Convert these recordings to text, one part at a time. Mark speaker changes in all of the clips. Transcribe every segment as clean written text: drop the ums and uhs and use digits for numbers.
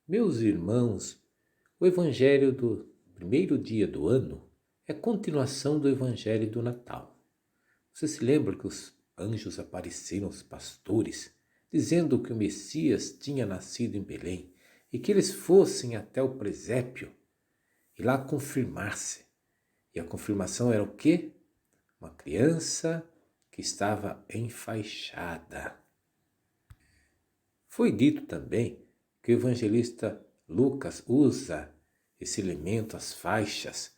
Speaker 1: Meus irmãos, o Evangelho do primeiro dia do ano é continuação do Evangelho do Natal. Você se lembra que os anjos apareceram aos pastores, dizendo que o Messias tinha nascido em Belém e que eles fossem até o presépio e lá confirmasse. E a confirmação era o quê? Uma criança que estava enfaixada. Foi dito também que o evangelista Lucas usa esse elemento, as faixas,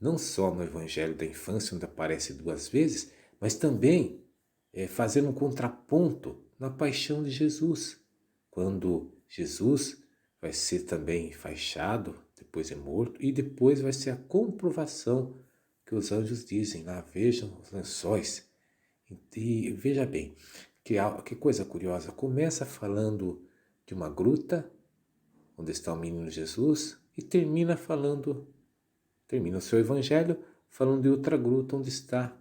Speaker 1: não só no Evangelho da Infância, onde aparece 2 vezes, mas também fazendo um contraponto na paixão de Jesus, quando Jesus vai ser também enfaixado, depois é morto, e depois vai ser a comprovação que os anjos dizem lá, vejam os lençóis. E veja bem, que coisa curiosa, começa falando de uma gruta, onde está o menino Jesus, e termina o seu evangelho falando de outra gruta onde está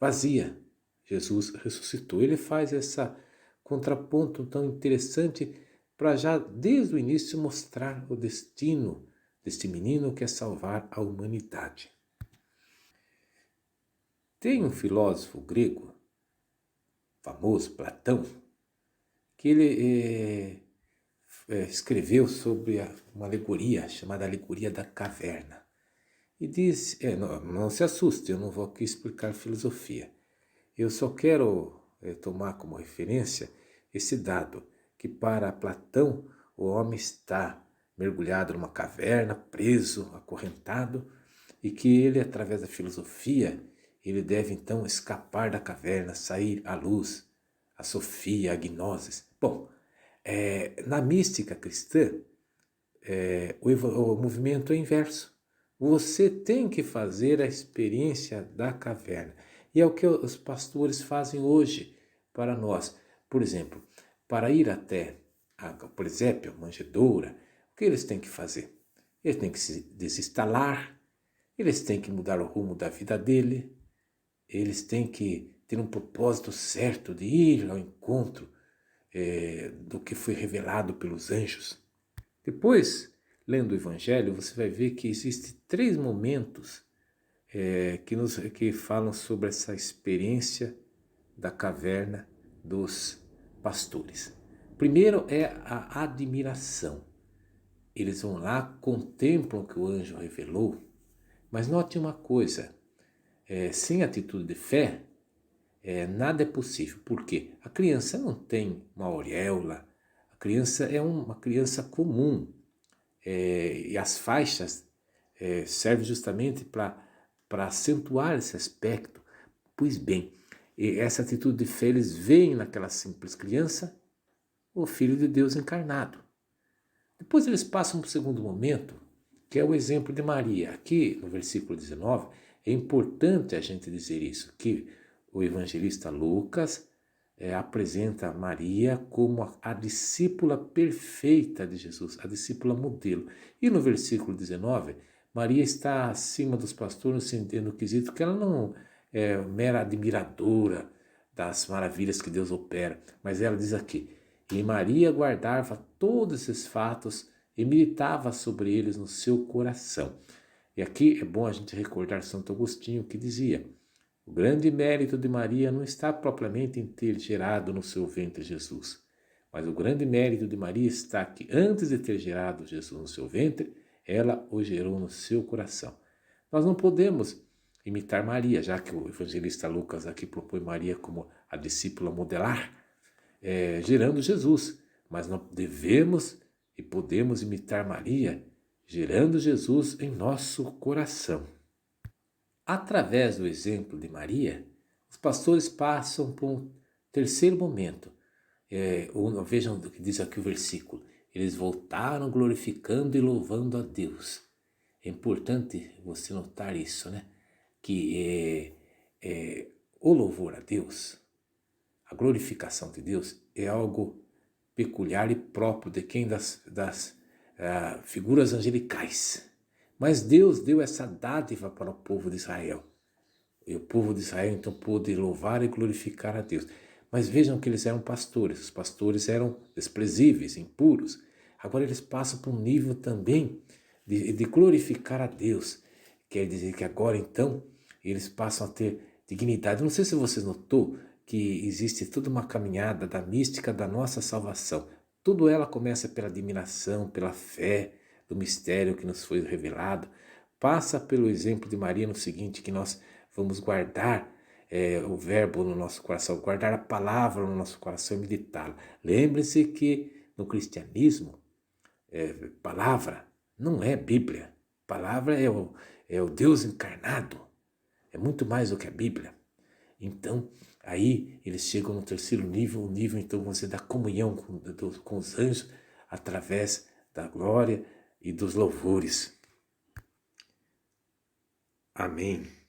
Speaker 1: vazia. Jesus ressuscitou. Ele faz essa contraponto tão interessante para já desde o início mostrar o destino deste menino que é salvar a humanidade. Tem um filósofo grego famoso, Platão, que ele escreveu sobre uma alegoria chamada Alegoria da Caverna. E diz, não se assuste, eu não vou aqui explicar filosofia. Eu só quero tomar como referência esse dado, que para Platão o homem está mergulhado numa caverna, preso, acorrentado, e que ele, através da filosofia, ele deve então escapar da caverna, sair à luz, a sofia, a gnosis. Bom, na mística cristã, o movimento é inverso. Você tem que fazer a experiência da caverna. E é o que os pastores fazem hoje para nós. Por exemplo, para ir até a presépio, a manjedoura, o que eles têm que fazer? Eles têm que se desinstalar, eles têm que mudar o rumo da vida dele, eles têm que ter um propósito certo de ir ao encontro do que foi revelado pelos anjos. Depois, lendo o Evangelho, você vai ver que existem 3 momentos que falam sobre essa experiência da caverna dos pastores. Primeiro é a admiração. Eles vão lá, contemplam o que o anjo revelou, mas note uma coisa, sem atitude de fé, nada é possível. Por quê? A criança não tem uma auréola, a criança é uma criança comum, e as faixas servem justamente para acentuar esse aspecto. Pois bem, essa atitude de fé, eles veem naquela simples criança o Filho de Deus encarnado. Depois eles passam para o segundo momento, que é o exemplo de Maria. Aqui no versículo 19, é importante a gente dizer isso, que o evangelista Lucas apresenta Maria como a discípula perfeita de Jesus, a discípula modelo. E no versículo 19, Maria está acima dos pastores no sentido quesito que ela não é mera admiradora das maravilhas que Deus opera, mas ela diz aqui, e Maria guardava todos esses fatos e meditava sobre eles no seu coração. E aqui é bom a gente recordar Santo Agostinho que dizia, o grande mérito de Maria não está propriamente em ter gerado no seu ventre Jesus, mas o grande mérito de Maria está que antes de ter gerado Jesus no seu ventre, ela o gerou no seu coração. Nós não podemos imitar Maria, já que o evangelista Lucas aqui propõe Maria como a discípula modelar, gerando Jesus, mas nós devemos e podemos imitar Maria, gerando Jesus em nosso coração. Através do exemplo de Maria, os pastores passam por um terceiro momento. Vejam o que diz aqui o versículo. Eles voltaram glorificando e louvando a Deus. É importante você notar isso, né? Que o louvor a Deus, a glorificação de Deus é algo peculiar e próprio de quem das figuras angelicais. Mas Deus deu essa dádiva para o povo de Israel. E o povo de Israel então pôde louvar e glorificar a Deus. Mas vejam que eles eram pastores. Os pastores eram desprezíveis, impuros. Agora eles passam para um nível também de glorificar a Deus. Quer dizer que agora então eles passam a ter dignidade. Não sei se você notou que existe toda uma caminhada da mística da nossa salvação. Tudo ela começa pela admiração, pela fé, do mistério que nos foi revelado. Passa pelo exemplo de Maria no seguinte, que nós vamos guardar o verbo no nosso coração, guardar a palavra no nosso coração e meditá-la. Lembre-se que no cristianismo, palavra não é Bíblia. Palavra é o Deus encarnado. É muito mais do que a Bíblia. Então, aí eles chegam no terceiro nível, o nível então você dá comunhão com os anjos através da glória e dos louvores. Amém.